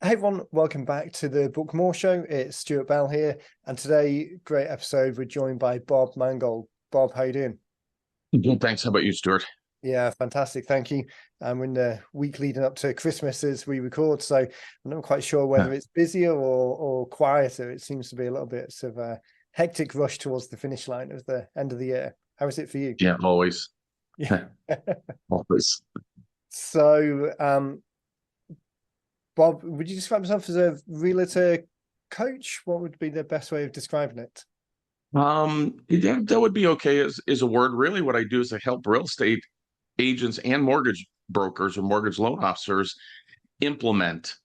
Hey everyone, welcome back to the Book More Show. It's Stuart Bell here, and today, great episode. We're joined by Bob Mangold. Bob, how you doing? Good, thanks. How about you, Stuart? Yeah, fantastic. Thank you. We're in the week leading up to Christmas as we record, so I'm not quite sure Yeah, whether it's busier or quieter. It seems to be a little bit of a hectic rush towards the finish line of the end of the year. How is it for you? yeah, always. Yeah. Always. So, Bob, would you describe yourself as a realtor coach? What would be the best way of describing it? Yeah, that would be okay is a word. Really, what I do is I help real estate agents and mortgage brokers or mortgage loan officers implement.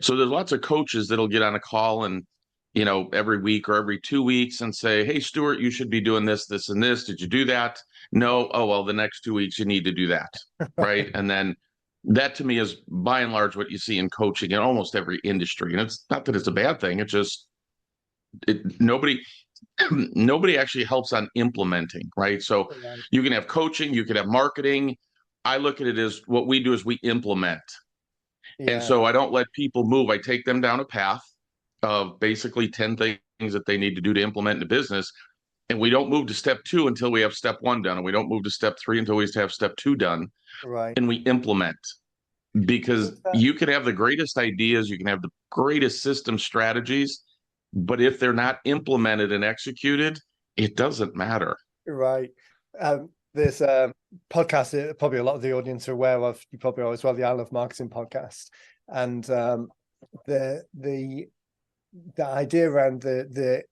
So there's lots of coaches that'll get on a call and every week or every 2 weeks and say, "Hey, Stuart, you should be doing this, this, and this. Did you do that? No. Oh, well, the next 2 weeks you need to do that." Right. And then that to me is by and large what you see in coaching in almost every industry. And it's not that it's a bad thing. It's just nobody nobody actually helps on implementing, right? So Right. you can have coaching, you can have marketing. I look at it as what we do is we implement. And Yeah. so I don't let people move. I take them down a path of basically 10 things that they need to do to implement in the business. And we don't move to step two until we have step one done. And we don't move to step three until we have step two done. Right. And we implement because Isn't that you can have the greatest ideas, you can have the greatest system strategies, but if they're not implemented and executed, it doesn't matter. right? There's a podcast that probably a lot of the audience are aware of. You probably are as well, the I Love Marketing podcast, and the the the idea around the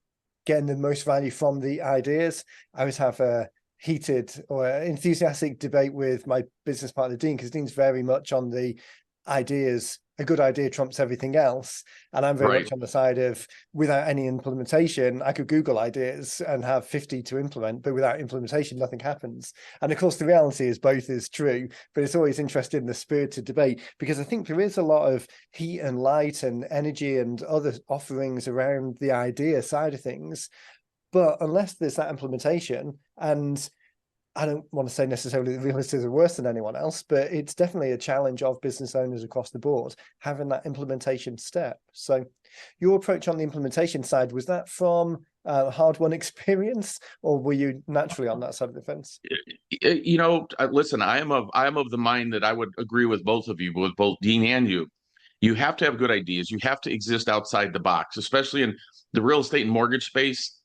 getting the most value from the ideas. I always have a heated or enthusiastic debate with my business partner Dean, because Dean's very much on the ideas. A good idea trumps everything else, and I'm very Right. much on the side of, without any implementation, I could Google ideas and have 50 to implement, but without implementation nothing happens. And of course the reality is both is true, but it's always interesting, the spirited debate, because I think there is a lot of heat and light and energy and other offerings around the idea side of things, but unless there's that implementation, and I don't want to say necessarily that realtors are worse than anyone else, but it's definitely a challenge of business owners across the board, having that implementation step. So your approach on the implementation side, was that from a hard-won experience, or were you naturally on that side of the fence? Listen, I am of the mind that I would agree with both of you, with both Dean and you. You have to have good ideas. You have to exist outside the box, especially in the real estate and mortgage space.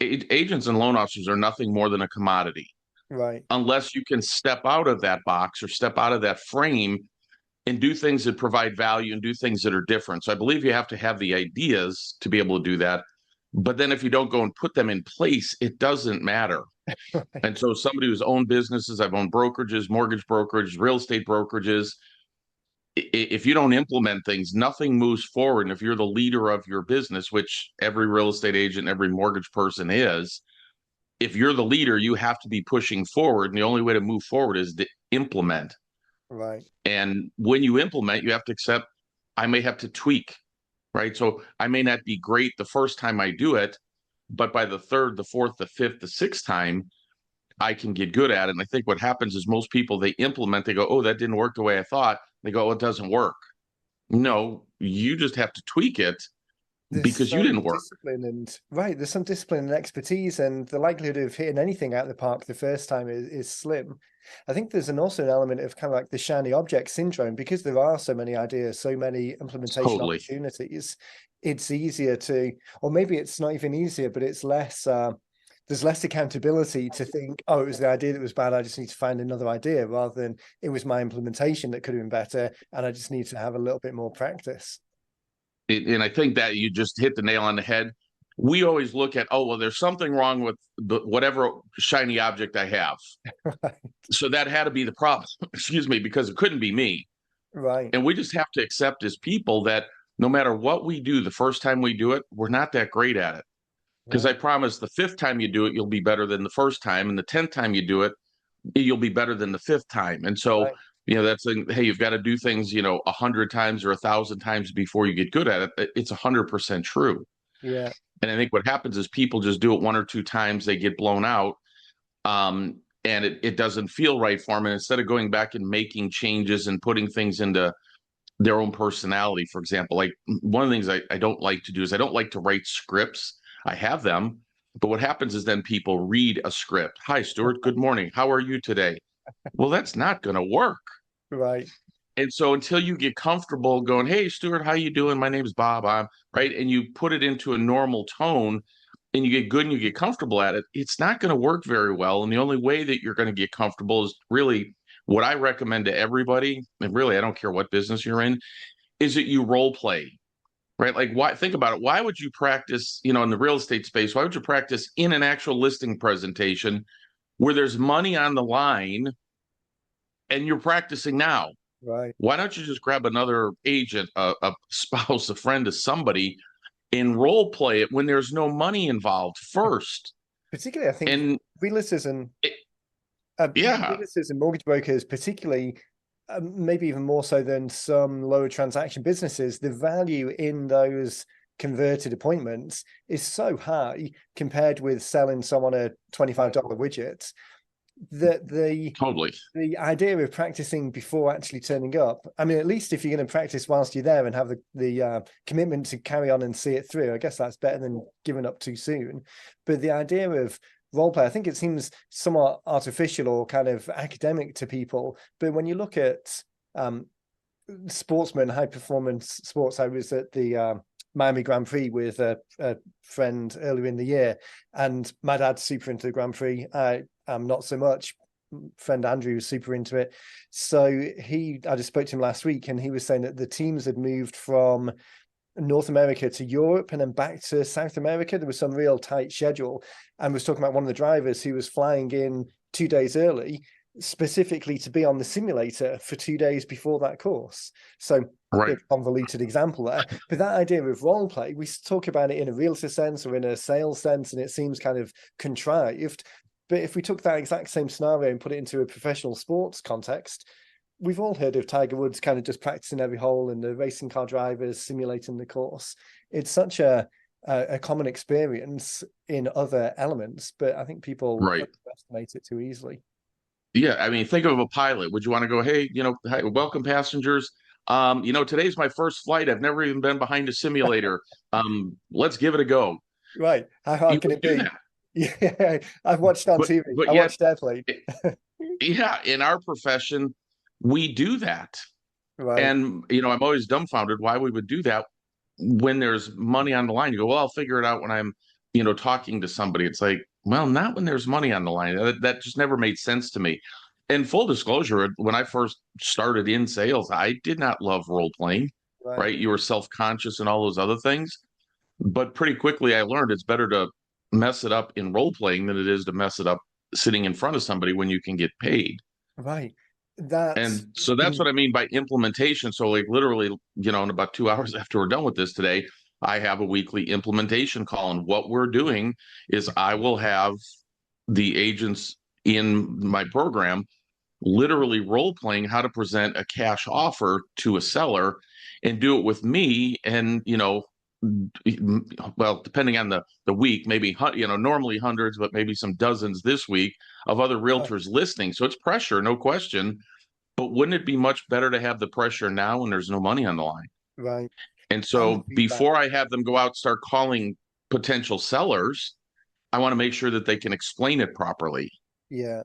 Agents and loan officers are nothing more than a commodity Right. unless you can step out of that box or step out of that frame and do things that provide value and do things that are different. So I believe you have to have the ideas to be able to do that. But then if you don't go and put them in place, it doesn't matter. And Right. so somebody who's owned businesses, I've owned brokerages, mortgage brokerage, real estate brokerages. If you don't implement things, nothing moves forward. And if you're the leader of your business, which every real estate agent, every mortgage person is, if you're the leader, you have to be pushing forward. And the only way to move forward is to implement. Right. And when you implement, you have to accept I may have to tweak, right? So I may not be great the first time I do it, but by the third, the fourth, the fifth, the sixth time, I can get good at it. And I think what happens is most people, they implement, they go, "Oh, that didn't work the way I thought." They go, "Oh, it doesn't work." No, you just have to tweak it There's because you some didn't work. discipline and right, there's some discipline and expertise, and the likelihood of hitting anything out of the park the first time is slim. I think there's also an element of kind of like the shiny object syndrome, because there are so many ideas, so many implementation Totally. opportunities. It's easier to, or maybe it's not even easier, but it's less. There's less accountability to think, oh, it was the idea that was bad, I just need to find another idea, rather than it was my implementation that could have been better, and I just need to have a little bit more practice. And I think that you just hit the nail on the head. We always look at, oh, well, there's something wrong with whatever shiny object I have. So that had to be the problem, excuse me, because it couldn't be me. Right. And we just have to accept as people that no matter what we do, the first time we do it, we're not that great at it. Because I Right. promise the fifth time you do it, you'll be better than the first time. And the 10th time you do it, you'll be better than the fifth time. And so, Right. that's like, hey, you've got to do things, 100 times or 1,000 times before you get good at it. It's 100% true. Yeah. And I think what happens is people just do it one or two times, they get blown out. And it doesn't feel right for them. And instead of going back and making changes and putting things into their own personality. For example, like one of the things I don't like to do is I don't like to write scripts. I have them, but what happens is then people read a script. Hi, Stuart. Good morning. How are you today? Well, that's not going to work. Right. And so until you get comfortable going, hey, Stuart, how you doing? My name's Bob. I'm right. And you put it into a normal tone and you get good and you get comfortable at it, it's not going to work very well. And the only way that you're going to get comfortable is really what I recommend to everybody. And really, I don't care what business you're in, is that you role play, right? Like, why? Think about it. Why would you practice, in the real estate space? Why would you practice in an actual listing presentation where there's money on the line and you're practicing now? Right. Why don't you just grab another agent, a spouse, a friend, of somebody, and role play it when there's no money involved first? Particularly, I think And realtors and it, yeah, realtors and mortgage brokers, particularly, maybe even more so than some lower transaction businesses, the value in those converted appointments is so high compared with selling someone a $25 widget that totally. the idea of practicing before actually turning up, I mean, at least if you're going to practice whilst you're there and have the commitment to carry on and see it through, I guess that's better than giving up too soon. But the idea of role play, I think it seems somewhat artificial or kind of academic to people. But when you look at sportsmen, high performance sports, I was at the Miami Grand Prix with a friend earlier in the year, and my dad's super into the Grand Prix. I am not so much. Friend Andrew was super into it. So I just spoke to him last week, and he was saying that the teams had moved from North America to Europe and then back to South America. There was some real tight schedule, and was talking about one of the drivers who was flying in 2 days early specifically to be on the simulator for 2 days before that course. So Right. bit convoluted example there, but that idea of role play, we talk about it in a realtor sense or in a sales sense, and it seems kind of contrived. But if we took that exact same scenario and put it into a professional sports context, we've all heard of Tiger Woods kind of just practicing every hole and the racing car drivers simulating the course. It's such a common experience in other elements, but I think people Right. underestimate it too easily. Yeah. I mean, think of a pilot. Would you want to go, hey, hi, welcome passengers. Today's my first flight. I've never even been behind a simulator. Let's give it a go. Right. How hard You can would it do be? that. Yeah, I've watched on But TV. but I yet, watched Airplane. yeah, in our profession, we do that. Right. And I'm always dumbfounded why we would do that when there's money on the line. You go, well, I'll figure it out when I'm, talking to somebody. It's like, well, not when there's money on the line. That just never made sense to me. And full disclosure, when I first started in sales, I did not love role playing, Right. right? You were self-conscious and all those other things. But pretty quickly I learned it's better to mess it up in role playing than it is to mess it up sitting in front of somebody when you can get paid. Right. That's And so that's what I mean by implementation. So, like, literally, in about 2 hours after we're done with this today, I have a weekly implementation call. And what we're doing is I will have the agents in my program literally role playing how to present a cash offer to a seller and do it with me. And, well, depending on the week, maybe, normally hundreds, but maybe some dozens this week of other right. realtors listening. So it's pressure, no question, but wouldn't it be much better to have the pressure now when there's no money on the line? Right. And And the so feedback. before I have them go out, start calling potential sellers, I want to make sure that they can explain it properly. Yeah.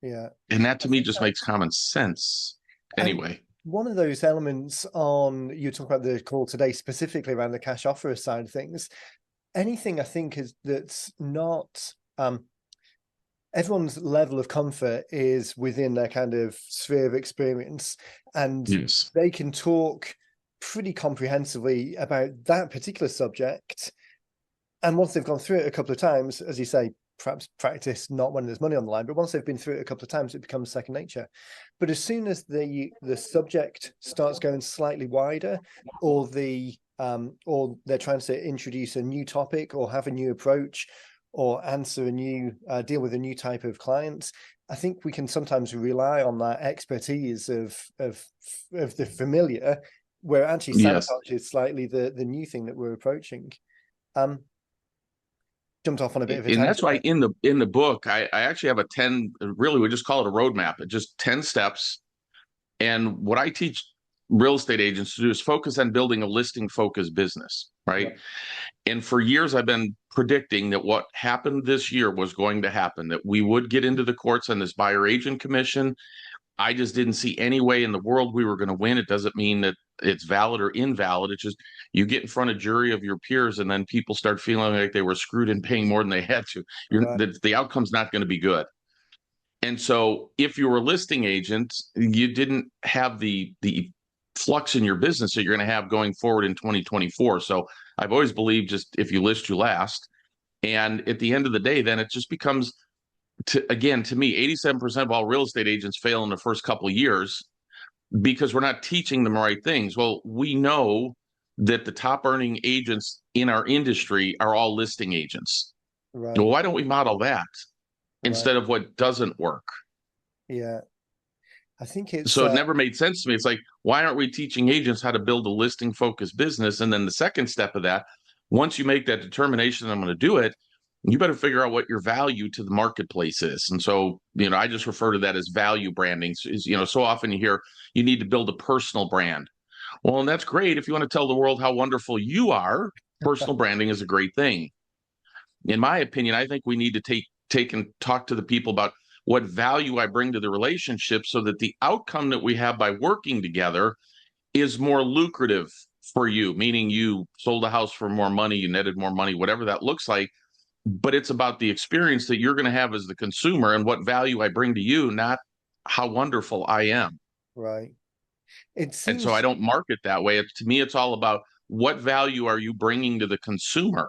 Yeah. And that I to me think just makes that's common sense. and Anyway, one of those elements on you talk about the call today specifically around the cash offer side of things. Anything I think is that's not everyone's level of comfort is within their kind of sphere of experience, and yes. they can talk pretty comprehensively about that particular subject. And once they've gone through it a couple of times, as you say, perhaps practice not when there's money on the line, but once they've been through it a couple of times, it becomes second nature. But as soon as the subject starts going slightly wider, or or they're trying to introduce a new topic or have a new approach or answer a new deal with a new type of client, I think we can sometimes rely on that expertise of the familiar, where it actually Yes. sabotages slightly the new thing that we're approaching. Um, Jumped off on a bit of a And that's tangent why there. in the book, I actually have a 10, really, we just call it a roadmap. It's just 10 steps. And what I teach real estate agents to do is focus on building a listing focused business, right? Right. And for years, I've been predicting that what happened this year was going to happen, that we would get into the courts on this buyer agent commission. I just didn't see any way in the world we were going to win. It doesn't mean that it's valid or invalid. It's just you get in front of jury of your peers, and then people start feeling like they were screwed and paying more than they had to. Right. The outcome's not going to be good. And so if you were a listing agent, you didn't have the flux in your business that you're going to have going forward in 2024. So I've always believed just if you list, you last. And at the end of the day, then it just becomes to me, 87% of all real estate agents fail in the first couple of years because we're not teaching them the right things. Well, we know that the top earning agents in our industry are all listing agents. Well, Right. why don't we model that Right. instead of what doesn't work? Yeah. I think it's So it never made sense to me. It's like, why aren't we teaching agents how to build a listing focused business? And then the second step of that, once you make that determination, I'm going to do it, you better figure out what your value to the marketplace is. And so, I just refer to that as value branding. So often you hear you need to build a personal brand. Well, and that's great. If you want to tell the world how wonderful you are, personal branding is a great thing. In my opinion, I think we need to take and talk to the people about what value I bring to the relationship so that the outcome that we have by working together is more lucrative for you, meaning you sold a house for more money, you netted more money, whatever that looks like. But it's about the experience that you're going to have as the consumer and what value I bring to you, not how wonderful I am. right. It And so I seems don't market that way. To me, it's all about what value are you bringing to the consumer?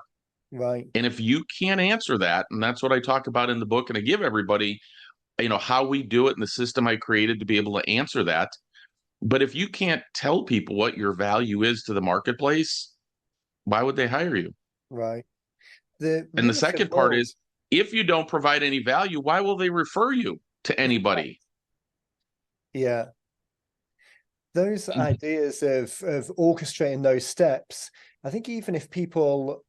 right. And if you can't answer that, and that's what I talk about in the book, and I give everybody, how we do it and the system I created to be able to answer that. But if you can't tell people what your value is to the marketplace, why would they hire you? Right. The And the real estate second part world. is if you don't provide any value, why will they refer you to anybody? Yeah. Those ideas of orchestrating those steps, I think even if people,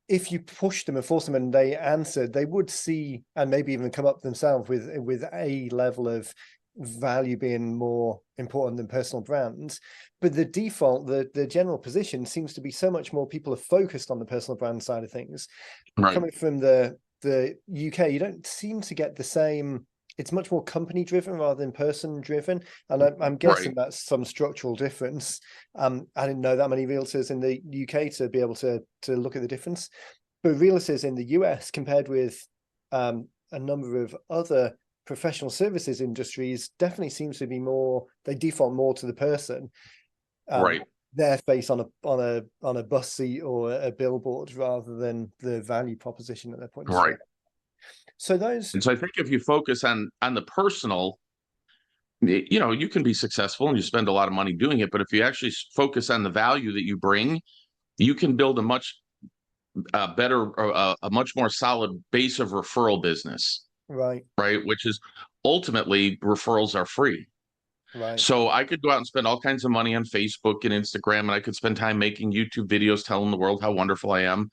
if you push them and force them and they answered, they would see and maybe even come up themselves with a level of value being more important than personal brands. But the default, the general position seems to be so much more people are focused on the personal brand side of things. Right. Coming from the UK, you don't seem to get the same. It's much more company driven rather than person driven, and I'm guessing Right. that's some structural difference. I didn't know that many realtors in the UK to be able to look at the difference, but realtors in the US compared with a number of other professional services industries definitely seems to be more. They default more to the person. Um, Right. their face on a bus seat or a billboard rather than the value proposition that they're putting Right. straight. So those, And so I think if you focus on the personal, you can be successful and you spend a lot of money doing it. But if you actually focus on the value that you bring, you can build a much better, a much more solid base of referral business, right, right? Which is ultimately referrals are free. right, So I could go out and spend all kinds of money on Facebook and Instagram, and I could spend time making YouTube videos telling the world how wonderful I am.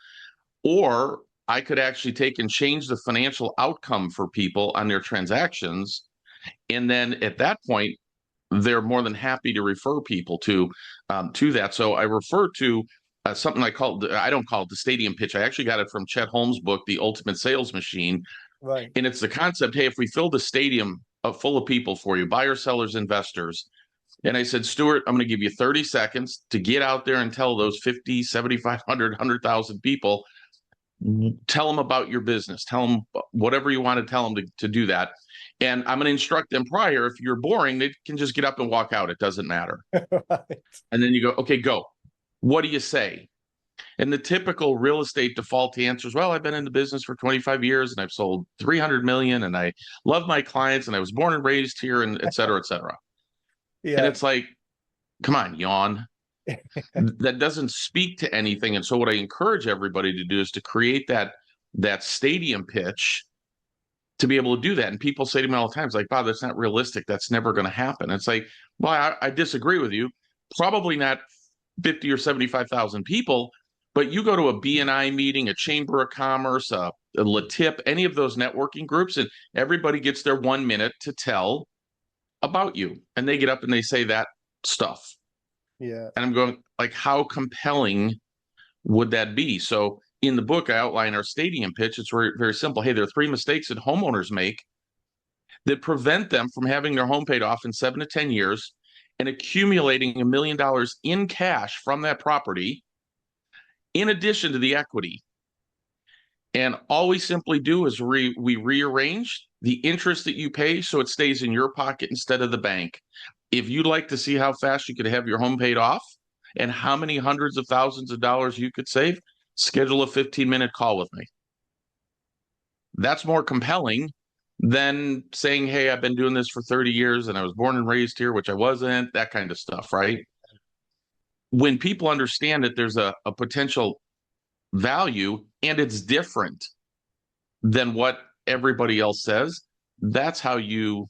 Or I could actually take and change the financial outcome for people on their transactions. And then at that point, they're more than happy to refer people to that. So I refer to something I don't call it the stadium pitch. I actually got it from Chet Holmes' book, The Ultimate Sales Machine. right. And it's the concept, hey, if we fill the stadium full of people for you, buyers, sellers, investors. And I said, Stuart, I'm going to give you 30 seconds to get out there and tell those 50, 7,500, 100,000 people, tell them about your business, tell them whatever you want to tell them to do that. And I'm going to instruct them prior. If you're boring, they can just get up and walk out. It doesn't matter. Right. And then you go, okay, go. What do you say? And the typical real estate default answer is, well, I've been in the business for 25 years and I've sold 300 million and I love my clients and I was born and raised here and et cetera, et cetera. And Yeah. it's like, come on, yawn. That doesn't speak to anything. And so what I encourage everybody to do is to create that stadium pitch to be able to do that. And people say to me all the time, it's like, Bob, that's not realistic. That's never going to happen. It's like, well, I disagree with you. Probably not 50 or 75,000 people, but you go to a BNI meeting, a Chamber of Commerce, a LaTip, any of those networking groups, and everybody gets their 1 minute to tell about you. And they get up and they say that stuff. Yeah. And I'm going, like, how compelling would that be? So in the book, I outline our stadium pitch. It's very, very simple. Hey, there are three mistakes that homeowners make that prevent them from having their home paid off in 7 to 10 years and accumulating $1 million in cash from that property, in addition to the equity. And all we simply do is we rearrange the interest that you pay so it stays in your pocket instead of the bank. If you'd like to see how fast you could have your home paid off and how many hundreds of thousands of dollars you could save, schedule a 15-minute call with me. That's more compelling than saying, hey, I've been doing this for 30 years and I was born and raised here, which I wasn't, that kind of stuff, right? When people understand that there's a potential value and it's different than what everybody else says, that's how you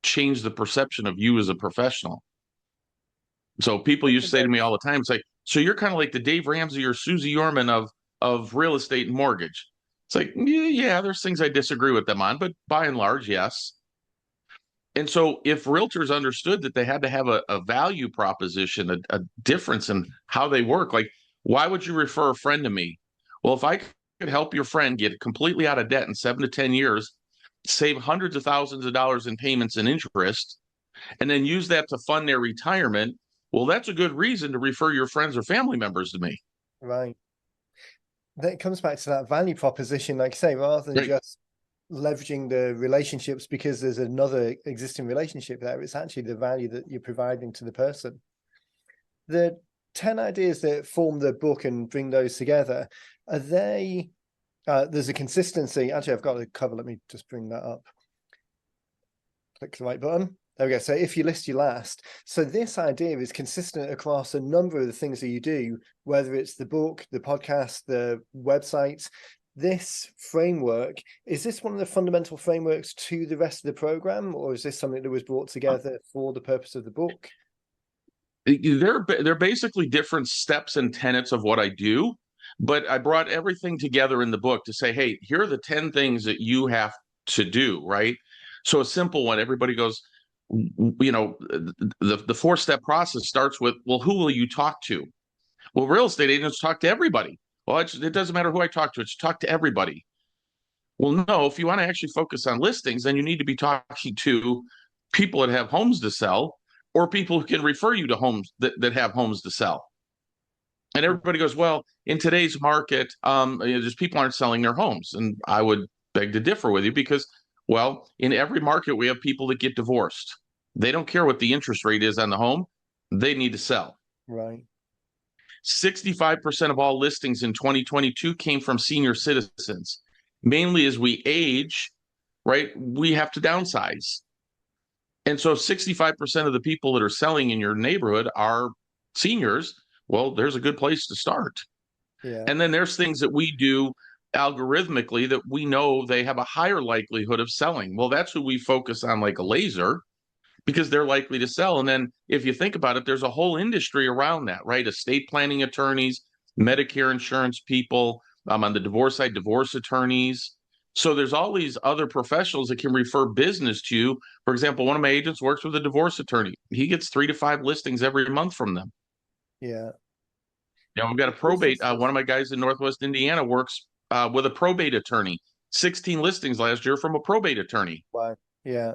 change the perception of you as a professional. So people used to say to me all the time, it's like, so you're kind of like the Dave Ramsey or Susie Orman of real estate and mortgage. It's like, yeah, there's things I disagree with them on, but by and large, yes. And so if realtors understood that they had to have a value proposition, a difference in how they work, like, why would you refer a friend to me? Well, if I could help your friend get completely out of debt in 7 to 10 years, save hundreds of thousands of dollars in payments and interest, and then use that to fund their retirement, well, that's a good reason to refer your friends or family members to me. Right. That comes back to that value proposition, like I say, rather than Right. just leveraging the relationships because there's another existing relationship there. It's actually the value that you're providing to the person. The 10 ideas that form the book and bring those together, are they, there's a consistency. Actually, I've got the cover. Let me just bring that up. Click the right button. There we go. So if you list your last, so this idea is consistent across a number of the things that you do, whether it's the book, the podcast, the website. This framework, is this one of the fundamental frameworks to the rest of the program, or is this something that was brought together for the purpose of the book? They're basically different steps and tenets of what I do, but I brought everything together in the book to say, hey, here are the 10 things that you have to do, right? So a simple one, everybody goes, the 4-step process starts with, well, who will you talk to? Well, real estate agents talk to everybody. Well, it doesn't matter who I talk to, it's talk to everybody. Well, no, if you want to actually focus on listings, then you need to be talking to people that have homes to sell or people who can refer you to homes that have homes to sell. And everybody goes, well, in today's market, just people aren't selling their homes. And I would beg to differ with you because, well, in every market, we have people that get divorced. They don't care what the interest rate is on the home. They need to sell. Right. 65% of all listings in 2022 came from senior citizens. Mainly as we age, right, we have to downsize. And so 65% of the people that are selling in your neighborhood are seniors. Well, there's a good place to start. Yeah. And then there's things that we do algorithmically that we know they have a higher likelihood of selling. Well, that's who we focus on like a laser because they're likely to sell. And then if you think about it, there's a whole industry around that, right? Estate planning attorneys, Medicare insurance people, on the divorce side, divorce attorneys. So there's all these other professionals that can refer business to you. For example, one of my agents works with a divorce attorney. He gets 3 to 5 listings every month from them. Yeah. We've got a probate. One of my guys in Northwest Indiana works with a probate attorney. 16 listings last year from a probate attorney. Wow. Yeah.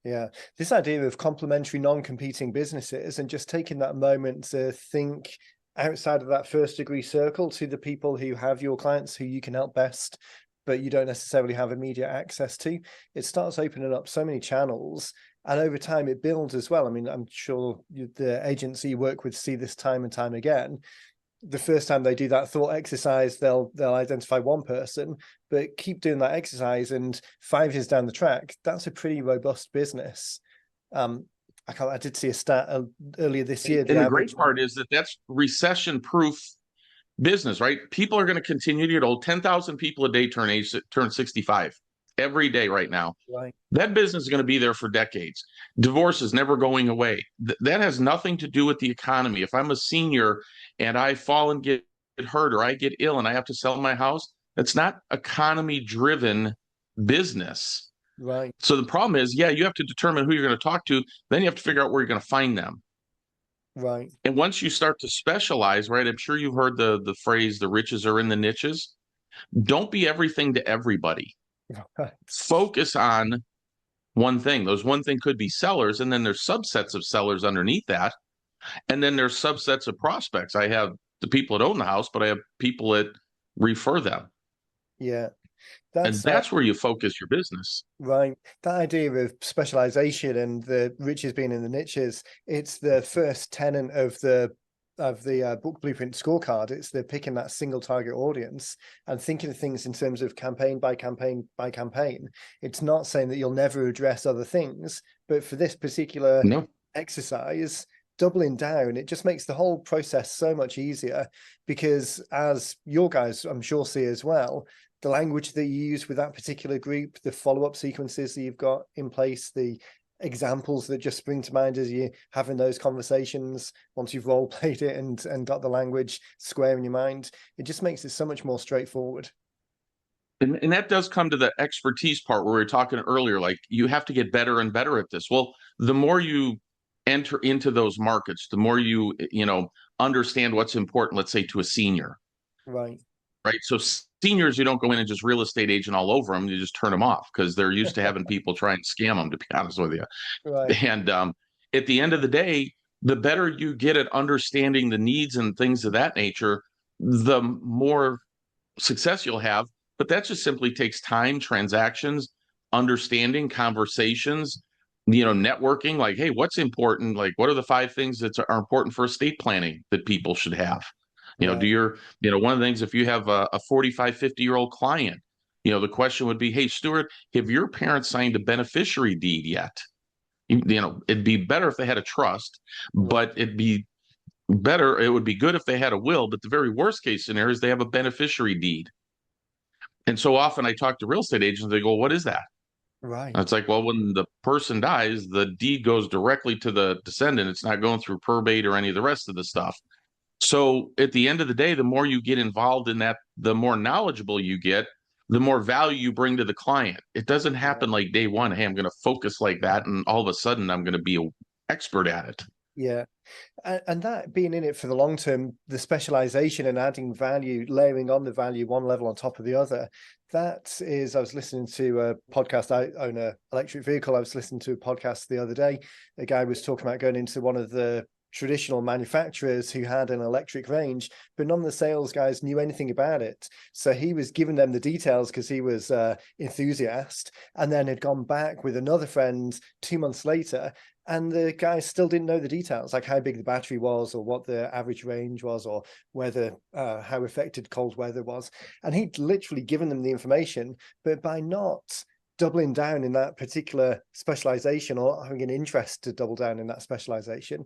Yeah. This idea of complementary, non-competing businesses and just taking that moment to think outside of that first degree circle to the people who have your clients who you can help best, but you don't necessarily have immediate access to. It starts opening up so many channels. And over time, it builds as well. I mean, I'm sure the agency you work with see this time and time again. The first time they do that thought exercise, they'll identify one person, but keep doing that exercise, and 5 years down the track, that's a pretty robust business. I did see a stat earlier this year. And the great part is that that's recession-proof business, right? People are going to continue to get old. 10,000 people a day turn 65 every day right now. Right. That business is going to be there for decades. Divorce is never going away. That has nothing to do with the economy. If I'm a senior and I fall and get hurt or I get ill and I have to sell my house, that's not economy-driven business. Right. So the problem is, yeah, you have to determine who you're going to talk to. Then you have to figure out where you're going to find them. Right. And once you start to specialize, right? I'm sure you've heard the phrase, the riches are in the niches. Don't be everything to everybody. Right. Focus on one thing. Those one thing could be sellers, and then there's subsets of sellers underneath that. And then there's subsets of prospects. I have the people that own the house, but I have people that refer them. Yeah. And That's that's where you focus your business. right. That idea of specialization and the riches being in the niches, it's the first tenet of the book blueprint scorecard. It's the picking that single target audience and thinking of things in terms of campaign by campaign by campaign. It's not saying that you'll never address other things, but for this particular No, exercise, doubling down, it just makes the whole process so much easier, because as your guys I'm sure see as well, the language that you use with that particular group, the follow-up sequences that you've got in place, the examples that just spring to mind as you having those conversations, once you've role played it and got the language square in your mind, it just makes it so much more straightforward. and that does come to the expertise part where we were talking earlier. Like you have to get better and better at this. Well, the more you enter into those markets, the more you understand what's important, let's say to a senior, Right. right? So seniors, you don't go in and just real estate agent all over them. You just turn them off because they're used to having people try and scam them, to be honest with you. Right. And at the end of the day, the better you get at understanding the needs and things of that nature, the more success you'll have. But that just simply takes time, transactions, understanding, conversations, networking. Like, hey, what's important? Like, what are the 5 things that are important for estate planning that people should have? Do Right. one of the things, if you have a 45, 50-year-old client, the question would be, hey, Stuart, have your parents signed a beneficiary deed yet? It'd be better if they had a trust, Right. but it would be good if they had a will, but the very worst case scenario is they have a beneficiary deed. And so often I talk to real estate agents, they go, what is that? And Right. it's like, well, when the person dies, the deed goes directly to the descendant. It's not going through probate or any of the rest of the stuff. So at the end of the day, the more you get involved in that, the more knowledgeable you get, the more value you bring to the client. It doesn't Yeah. happen like day one, hey, I'm going to focus like that, and all of a sudden I'm going to be an expert at it. Yeah. And that being in it for the long term, the specialization and adding value, layering on the value one level on top of the other. That is, I was listening to a podcast. I own an electric vehicle. I was listening to a podcast the other day. A guy was talking about going into one of the traditional manufacturers who had an electric range, but none of the sales guys knew anything about it. So he was giving them the details because he was enthusiast, and then had gone back with another friend 2 months later, and the guys still didn't know the details, like how big the battery was, or what the average range was, or whether how affected cold weather was. And he'd literally given them the information, but by not doubling down in that particular specialization, or having an interest to double down in that specialization,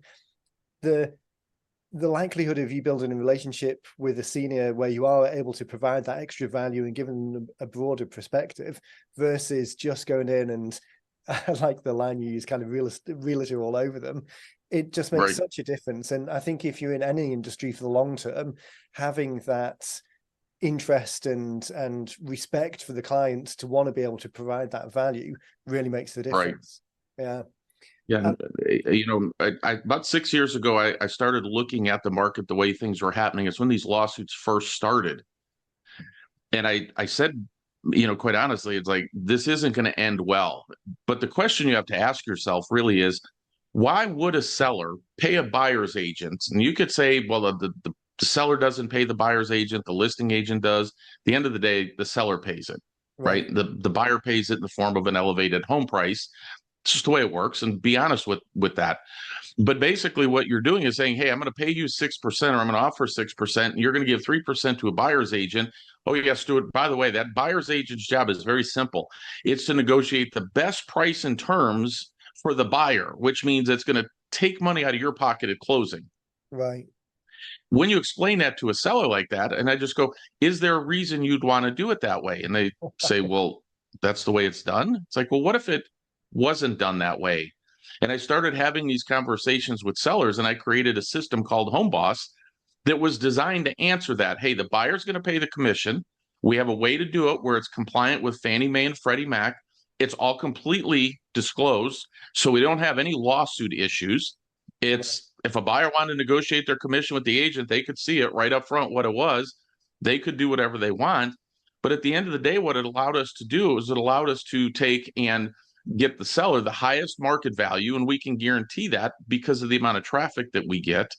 the likelihood of you building a relationship with a senior where you are able to provide that extra value and giving them a broader perspective, versus just going in and like the line you use, kind of realtor all over them, it just makes Right. such a difference. And I think if you're in any industry for the long term, having that interest and respect for the clients to want to be able to provide that value really makes the Right. difference. Yeah. Yeah. Uh, About 6 years ago, I started looking at the market, the way things were happening. It's when these lawsuits first started. And I said, quite honestly, it's like, this isn't going to end well. But the question you have to ask yourself really is, why would a seller pay a buyer's agent? And you could say, well, the seller doesn't pay the buyer's agent, the listing agent does. At the end of the day, the seller pays it, right? right. The buyer pays it in the form of an elevated home price. It's just the way it works. And be honest with that. But basically, what you're doing is saying, hey, I'm going to pay you 6%, or I'm going to offer 6%, and you're going to give 3% to a buyer's agent. Oh, yes, Stuart. By the way, that buyer's agent's job is very simple. It's to negotiate the best price and terms for the buyer, which means it's going to take money out of your pocket at closing. Right. When you explain that to a seller like that, and I just go, is there a reason you'd want to do it that way? And they say, well, that's the way it's done. It's like, well, what if it wasn't done that way? And I started having these conversations with sellers, and I created a system called Home Boss that was designed to answer that. Hey, the buyer's going to pay the commission. We have a way to do it where it's compliant with Fannie Mae and Freddie Mac. It's all completely disclosed, so we don't have any lawsuit issues. It's if a buyer wanted to negotiate their commission with the agent, they could see it right up front what it was. They could do whatever they want. But at the end of the day, what it allowed us to do is it allowed us to take and get the seller the highest market value. And we can guarantee that because of the amount of traffic that we get.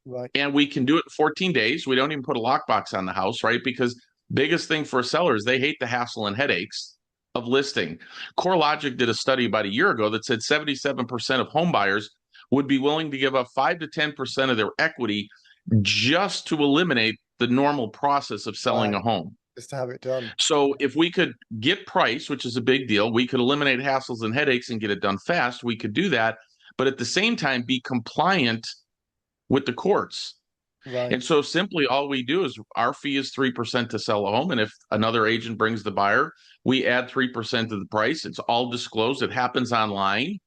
Right. And we can do it in 14 days. We don't even put a lockbox on the house, right? Because biggest thing for sellers, they hate the hassle and headaches of listing. CoreLogic did a study about a year ago that said 77% of home buyers would be willing to give up 5 to 10% of their equity just to eliminate the normal process of selling Right. a home. Just to have it done. So if we could get price, which is a big deal, we could eliminate hassles and headaches and get it done fast, we could do that. But at the same time, be compliant with the courts. Right. And so simply all we do is our fee is 3% to sell a home. And if another agent brings the buyer, we add 3% of the price. It's all disclosed. It happens online.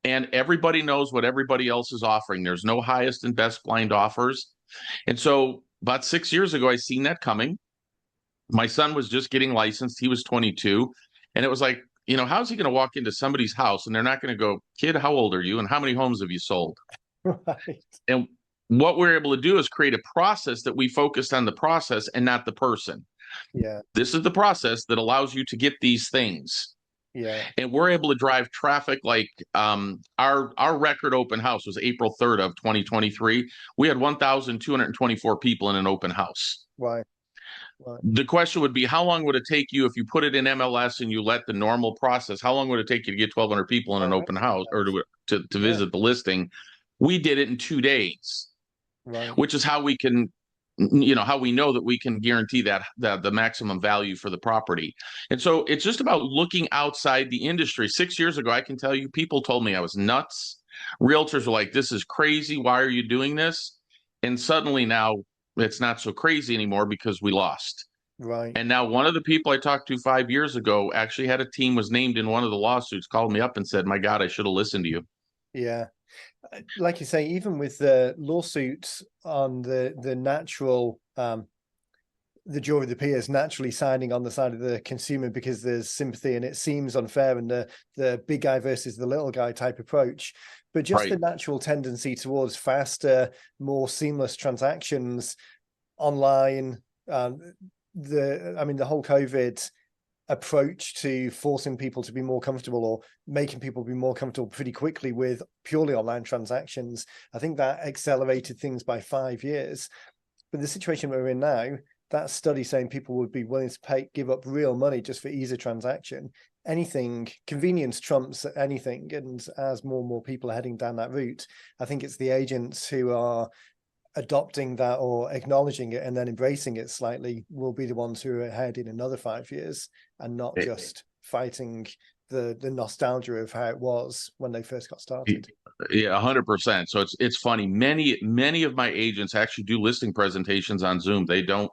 And everybody knows what everybody else is offering. There's no highest and best blind offers. And so about 6 years ago, I seen that coming. My son was just getting licensed. He was 22. And it was like, how's he going to walk into somebody's house and they're not going to go, kid, how old are you? And how many homes have you sold? Right. And what we're able to do is create a process that we focused on the process and not the person. Yeah. This is the process that allows you to get these things. Yeah. And we're able to drive traffic like our record open house was April 3rd of 2023. We had 1,224 people in an open house. Right. Right. The question would be, how long would it take you if you put it in MLS and you let the normal process, how long would it take you to get 1,200 people in an open house or to visit the listing? We did it in 2 days. Right. Which is how we can, how we know that we can guarantee that the maximum value for the property. And so it's just about looking outside the industry. 6 years ago, I can tell you, people told me I was nuts. Realtors were like, this is crazy. Why are you doing this? And suddenly now it's not so crazy anymore because we lost. Right. And now one of the people I talked to 5 years ago actually had a team, was named in one of the lawsuits, called me up and said, my God, I should have listened to you. Yeah. Like you say, even with the lawsuits on the natural, the jury of the peers naturally siding on the side of the consumer because there's sympathy and it seems unfair, and the big guy versus the little guy type approach, but just the natural tendency towards faster, more seamless transactions online. The whole COVID approach to forcing people to be more comfortable or making people be more comfortable pretty quickly with purely online transactions, I think that accelerated things by 5 years. But the situation we're in now, that study saying people would be willing to give up real money just for ease of transaction, anything, convenience trumps anything. And as more and more people are heading down that route, I think it's the agents who are adopting that or acknowledging it and then embracing it slightly will be the ones who are ahead in another 5 years, and not just fighting the nostalgia of how it was when they first got started. Yeah, 100%. So it's funny. Many of my agents actually do listing presentations on Zoom. They don't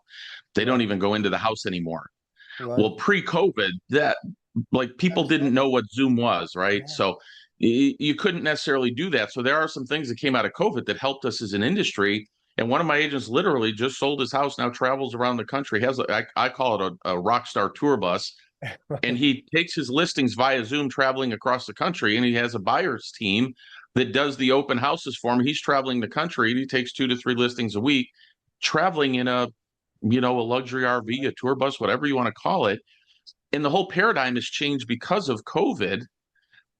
even go into the house anymore. Right. Well, pre-COVID, that people didn't know what Zoom was, right? Yeah. So you couldn't necessarily do that. So there are some things that came out of COVID that helped us as an industry. And one of my agents literally just sold his house, now travels around the country, has I call it a rock star tour bus. Right. And he takes his listings via Zoom traveling across the country, and he has a buyer's team that does the open houses for him. He's traveling the country, and he takes 2 to 3 listings a week, traveling in a luxury RV, a tour bus, whatever you want to call it. And the whole paradigm has changed because of COVID.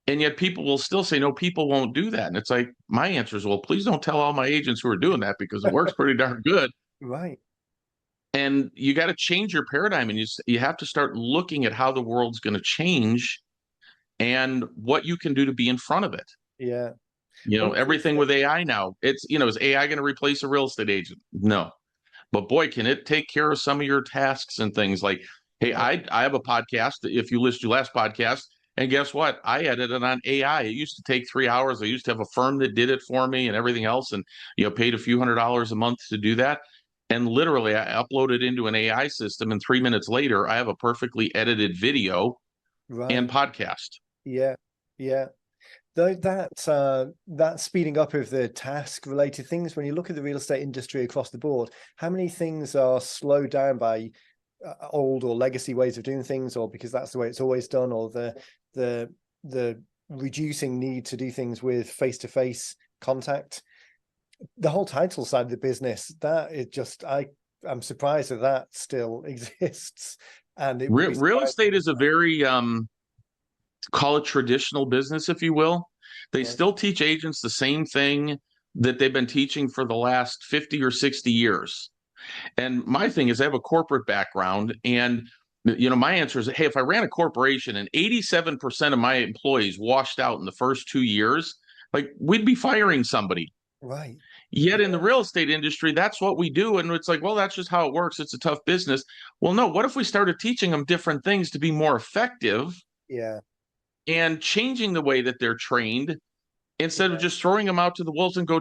And yet people will still say, no, people won't do that. And it's like, my answer is, well, please don't tell all my agents who are doing that, because it works pretty darn good. Right. And you got to change your paradigm, and you have to start looking at how the world's going to change and what you can do to be in front of it. Yeah. Everything with AI now, it's, is AI going to replace a real estate agent? No. But boy, can it take care of some of your tasks and things like, hey, I have a podcast. If you list your last podcast, and guess what? I edited it on AI. It used to take 3 hours. I used to have a firm that did it for me and everything else, and paid a few $100s a month to do that. And literally, I uploaded into an AI system, and 3 minutes later, I have a perfectly edited video and podcast. Yeah, yeah. Though that speeding up of the task related things, when you look at the real estate industry across the board, how many things are slowed down by old or legacy ways of doing things, or because that's the way it's always done, or the reducing need to do things with face-to-face contact? the whole title side of the business, that is just, I'm surprised that that still exists. And it would be Real estate surprising. is a very call it traditional business, if you will. They Right. still teach agents the same thing that they've been teaching for the last 50 or 60 years. And my thing is, I have a corporate background, and my answer is, hey, if I ran a corporation and 87% of my employees washed out in the first 2 years, like we'd be firing somebody. Right. Yet in the Yeah. real estate industry, that's what we do. And it's like, well, that's just how it works. It's a tough business. Well, no, what if we started teaching them different things to be more effective Yeah. and changing the way that they're trained instead of Yeah. just throwing them out to the wolves and go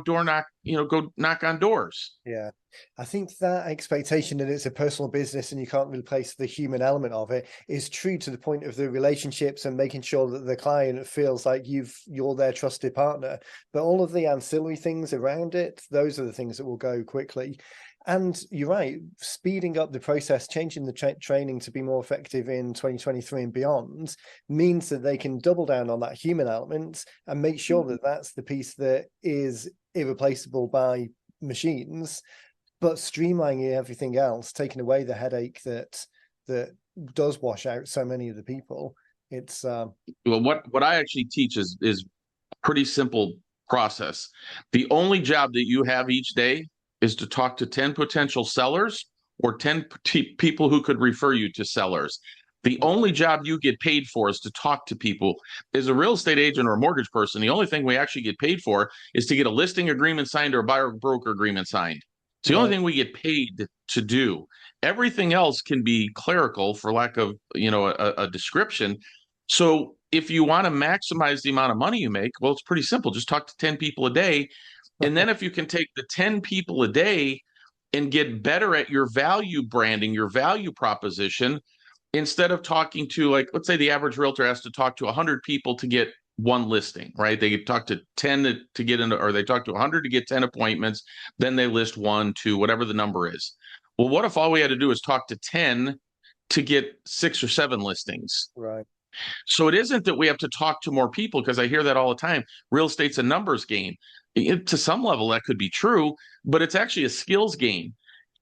knock on doors? Yeah, I think that expectation that it's a personal business and you can't replace the human element of it is true to the point of the relationships and making sure that the client feels like you're their trusted partner. But all of the ancillary things around it, those are the things that will go quickly. And you're right, speeding up the process, changing the training to be more effective in 2023 and beyond means that they can double down on that human element and make sure that that's the piece that is irreplaceable by machines, but streamlining everything else, taking away the headache that does wash out so many of the people. It's Well, what I actually teach is pretty simple process. The only job that you have each day is to talk to 10 potential sellers or 10 people who could refer you to sellers. The only job you get paid for is to talk to people. As a real estate agent or a mortgage person, the only thing we actually get paid for is to get a listing agreement signed or a buyer broker agreement signed. It's the only right, thing we get paid to do. Everything else can be clerical, for lack of a description. So if you want to maximize the amount of money you make, well, it's pretty simple. Just talk to 10 people a day. And then if you can take the 10 people a day and get better at your value branding, your value proposition, instead of talking to, like, let's say the average realtor has to talk to 100 people to get one listing, right? They talk to 10 to get into, or they talk to 100 to get 10 appointments. Then they list one, two, whatever the number is. Well, what if all we had to do is talk to 10 to get 6 or 7 listings? right, So it isn't that we have to talk to more people, because I hear that all the time. Real estate's a numbers game. To some level, that could be true, but it's actually a skills game.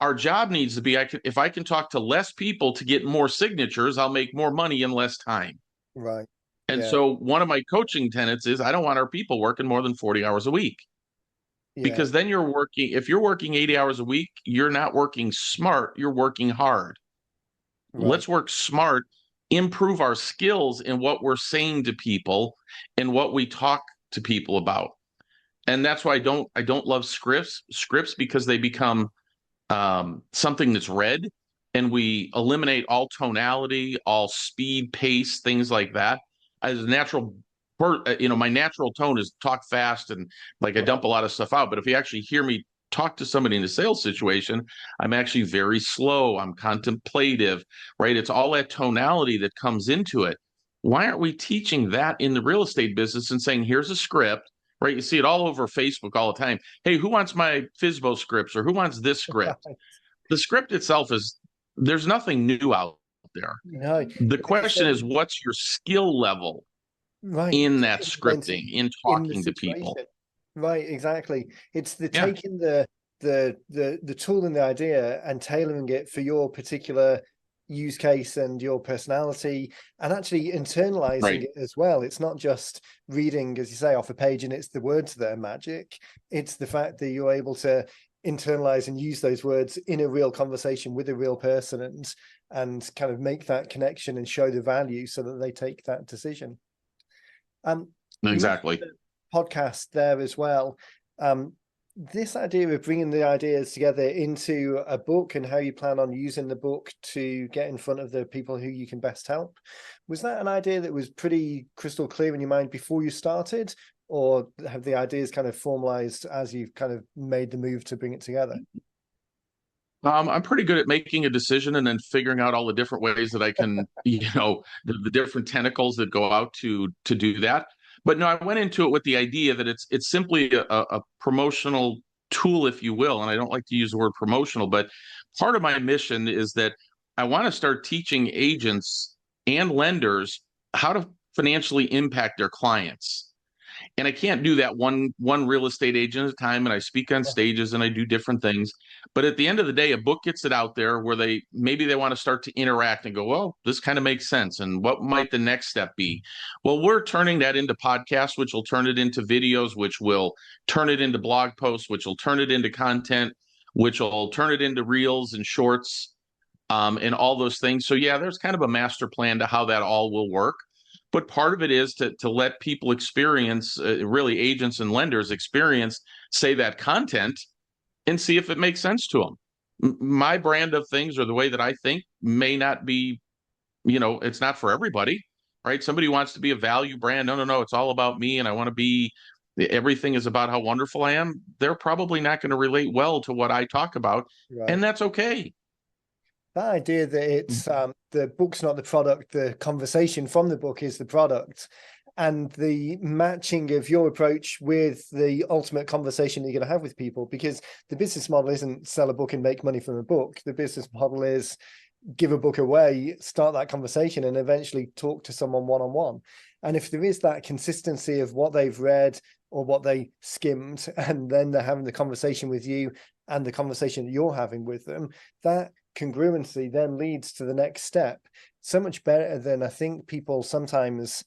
Our job needs to be, if I can talk to less people to get more signatures, I'll make more money in less time. right. And Yeah, so one of my coaching tenets is I don't want our people working more than 40 hours a week, yeah, because then if you're working 80 hours a week, you're not working smart, you're working hard. right, Let's work smart, improve our skills in what we're saying to people and what we talk to people about. And that's why I don't love scripts, because they become something that's read, and we eliminate all tonality, all speed, pace, things like that. As a natural, my natural tone is talk fast and like I right, dump a lot of stuff out. But if you actually hear me talk to somebody in a sales situation, I'm actually very slow. I'm contemplative, right? It's all that tonality that comes into it. Why aren't we teaching that in the real estate business and saying, here's a script, right? You see it all over Facebook all the time. Hey, who wants my FISBO scripts, or who wants this script? right. The script itself there's nothing new out there. No, The it's question is, what's your skill level right. in To that implement it scripting, in in the talking to people? situation. Right, exactly. It's the Yeah, taking the tool and the idea and tailoring it for your particular use case and your personality, and actually internalizing right. it as well. It's not just reading, as you say, off a page and it's the words that are magic. It's the fact that you're able to internalize and use those words in a real conversation with a real person, and kind of make that connection and show the value so that they take that decision. You mentioned Exactly. the podcast there as well. This idea of bringing the ideas together into a book and how you plan on using the book to get in front of the people who you can best help, was that an idea that was pretty crystal clear in your mind before you started, or have the ideas kind of formalized as you've kind of made the move to bring it together? I'm pretty good at making a decision and then figuring out all the different ways that I can, the different tentacles that go out to do that. But no, I went into it with the idea that it's simply a promotional tool, if you will. And I don't like to use the word promotional, but part of my mission is that I want to start teaching agents and lenders how to financially impact their clients. And I can't do that one real estate agent at a time. And I speak on stages and I do different things. But at the end of the day, a book gets it out there where maybe they want to start to interact and go, well, this kind of makes sense. And what might the next step be? Well, we're turning that into podcasts, which will turn it into videos, which will turn it into blog posts, which will turn it into content, which will turn it into reels and shorts, and all those things. So yeah, there's kind of a master plan to how that all will work. But part of it is to let people experience, really agents and lenders experience, say, that content and see if it makes sense to them. My brand of things, or the way that I think, may not be, it's not for everybody, right? Somebody wants to be a value brand. No, no, no, it's all about me and I want to be, everything is about how wonderful I am. They're probably not going to relate well to what I talk about. Right. And that's okay. That idea that it's the book's not the product, the conversation from the book is the product, and the matching of your approach with the ultimate conversation that you're going to have with people, because the business model isn't sell a book and make money from a book. The business model is give a book away, start that conversation, and eventually talk to someone one-on-one. And if there is that consistency of what they've read or what they skimmed, and then they're having the conversation with you and the conversation that you're having with them, that congruency then leads to the next step. So much better than, I think, people sometimes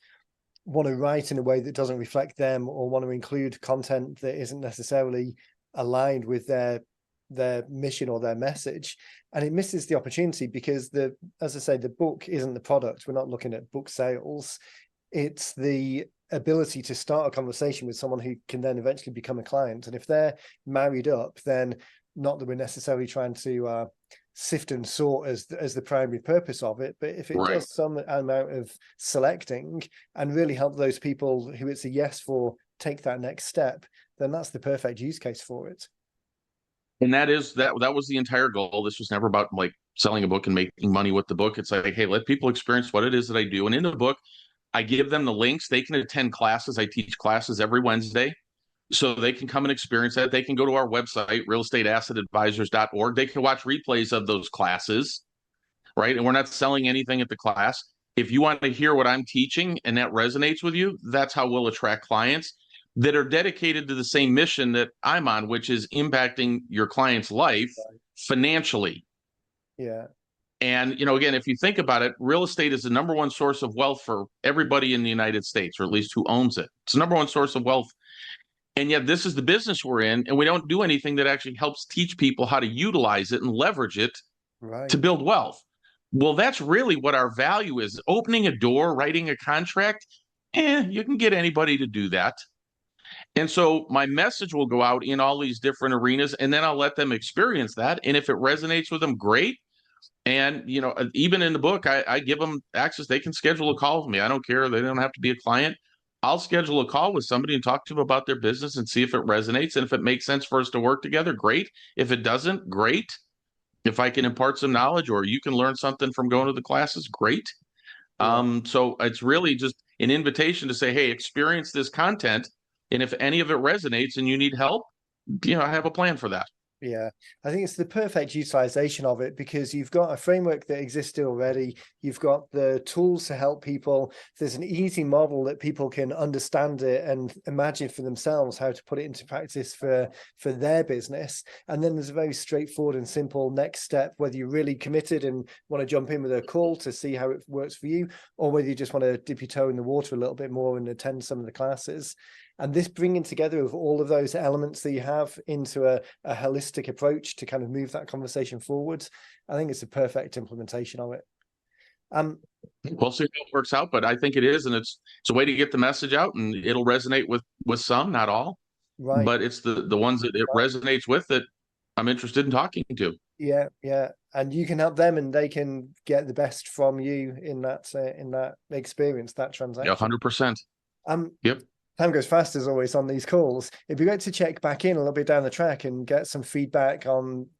want to write in a way that doesn't reflect them, or want to include content that isn't necessarily aligned with their mission or their message, and it misses the opportunity, because as I say, the book isn't the product. We're not looking at book sales. It's the ability to start a conversation with someone who can then eventually become a client. And if they're married up, then not that we're necessarily trying to sift and sort as the primary purpose of it, but if it Right. does some amount of selecting and really help those people who it's a yes for take that next step, then that's the perfect use case for it. And that was the entire goal. This was never about like selling a book and making money with the book. It's like, hey, let people experience what it is that I do. And in the book, I give them the links. They can attend classes. I teach classes every Wednesday. So they can come and experience that. They can go to our website, realestateassetadvisors.org. They can watch replays of those classes, right? And we're not selling anything at the class. If you want to hear what I'm teaching and that resonates with you, that's how we'll attract clients that are dedicated to the same mission that I'm on, which is impacting your client's life financially. Yeah. And, again, if you think about it, real estate is the number one source of wealth for everybody in the United States, or at least who owns it. It's the number one source of wealth. And yet this is the business we're in, and we don't do anything that actually helps teach people how to utilize it and leverage it to Right. build wealth. Well, that's really what our value is. Opening a door, writing a contract, you can get anybody to do that. And so my message will go out in all these different arenas, and then I'll let them experience that. And if it resonates with them, great. And, even in the book, I give them access. They can schedule a call with me. I don't care. They don't have to be a client. I'll schedule a call with somebody and talk to them about their business and see if it resonates. And if it makes sense for us to work together, great. If it doesn't, great. If I can impart some knowledge, or you can learn something from going to the classes, great. Yeah. So it's really just an invitation to say, hey, experience this content. And if any of it resonates and you need help, I have a plan for that. Yeah, I think it's the perfect utilization of it, because you've got a framework that existed already. You've got the tools to help people. There's an easy model that people can understand it and imagine for themselves how to put it into practice for their business. And then there's a very straightforward and simple next step, whether you're really committed and want to jump in with a call to see how it works for you, or whether you just want to dip your toe in the water a little bit more and attend some of the classes. And this bringing together of all of those elements that you have into a holistic approach to kind of move that conversation forward, I think it's a perfect implementation of it. We'll see how it works out, but I think it is, and it's a way to get the message out, and it'll resonate with some, not all, Right. but it's the ones that it resonates with that I'm interested in talking to. Yeah, yeah. And you can help them, and they can get the best from you in that experience, that Yeah, transaction. 100%. Yep. Time goes fast as always on these calls. It'd be great to check back in a little bit down the track and get some feedback on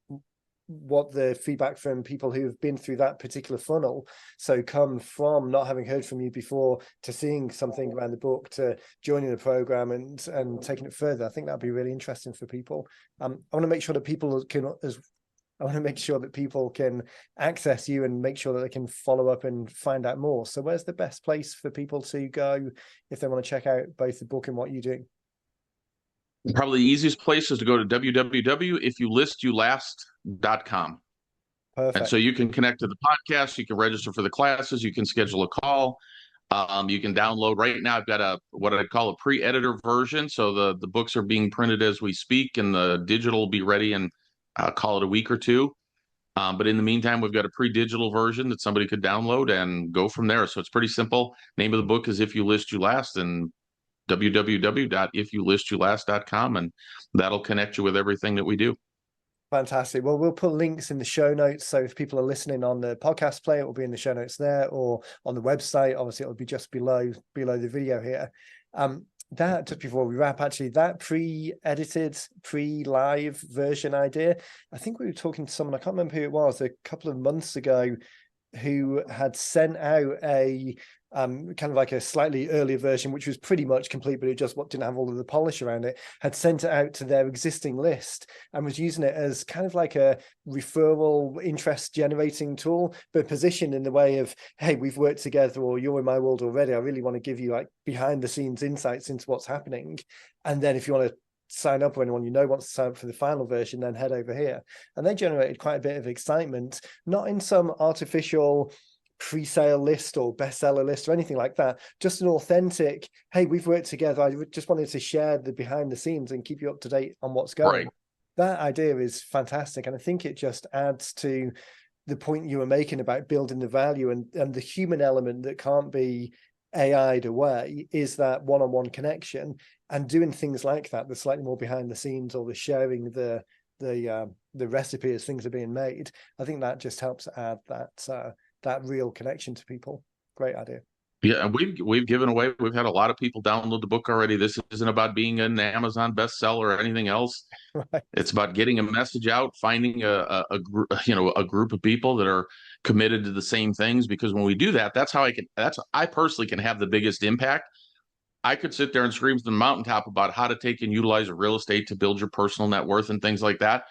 what the feedback from people who've been through that particular funnel. So come from not having heard from you before to seeing something around the book to joining the program and taking it further. I think that'd be really interesting for people. I want to make sure that people can I want to make sure that people can access you and make sure that they can follow up and find out more. So where's the best place for people to go if they want to check out both the book and what you do? Probably the easiest place is to go to www.ifyoulistyoulast.com. And so Perfect. you can connect to the podcast, you can register for the classes, you can schedule a call. You can download right now. I've got what I call a pre-editor version. So the books are being printed as we speak, and the digital will be ready in call it a week or two. But in the meantime, we've got a pre-digital version that somebody could download and go from there. So it's pretty simple. Name of the book is If You List You Last, and www.ifyoulistyoulast.com, and that'll connect you with everything that we do. Fantastic. Well, we'll put links in the show notes. So if people are listening on the podcast player, it will be in the show notes there, or on the website. Obviously, it'll be just below the video here. That, just before we wrap, actually, that pre-edited, pre-live version idea, I think we were talking to someone, I can't remember who it was, a couple of months ago, who had sent out a kind of like a slightly earlier version, which was pretty much complete, but it just didn't have all of the polish around it, had sent it out to their existing list and was using it as kind of like a referral interest generating tool, but positioned in the way of, hey, we've worked together, or you're in my world already. I really want to give you like behind the scenes insights into what's happening. And then if you want to sign up, or anyone you know wants to sign up for the final version, then head over here. And they generated quite a bit of excitement, not in some artificial pre-sale list or bestseller list or anything like that, just an authentic, hey, we've worked together, I just wanted to share the behind the scenes and keep you up to date on what's going. Right. That idea is fantastic, and I think it just adds to the point you were making about building the value, and the human element that can't be AI'd away is that one-on-one connection, and doing things like that, the slightly more behind the scenes, or the sharing the recipe as things are being made. I think that just helps add that real connection to people. Great idea. Yeah, and we've given away. We've had a lot of people download the book already. This isn't about being an Amazon bestseller or anything else. Right. It's about getting a message out, finding a group of people that are committed to the same things. Because when we do that, I personally can have the biggest impact. I could sit there and scream to the mountaintop about how to take and utilize real estate to build your personal net worth and things like that.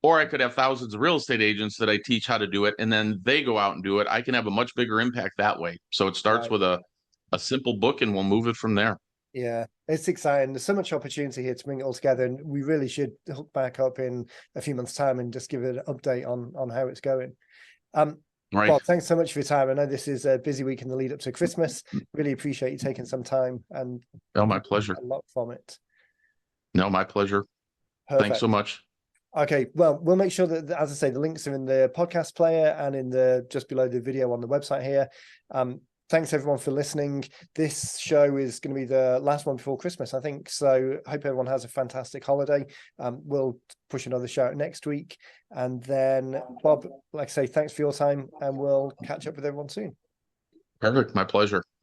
Or I could have thousands of real estate agents that I teach how to do it, and then they go out and do it. I can have a much bigger impact that way. So it starts Right. with a simple book, and we'll move it from there. Yeah, it's exciting. There's so much opportunity here to bring it all together, and we really should hook back up in a few months' time and just give it an update on how it's going. Right. Bob, thanks so much for your time. I know this is a busy week in the lead up to Christmas. Really appreciate you taking some time and No, my pleasure. a lot from it. No, my pleasure. Thanks so Perfect. much. Okay, well, we'll make sure that, as I say, the links are in the podcast player and in the just below the video on the website here. Thanks everyone for listening. This show is going to be the last one before Christmas, I think. So hope everyone has a fantastic holiday. We'll push another show out next week. And then, Bob, like I say, thanks for your time, and we'll catch up with everyone soon. Perfect. My pleasure.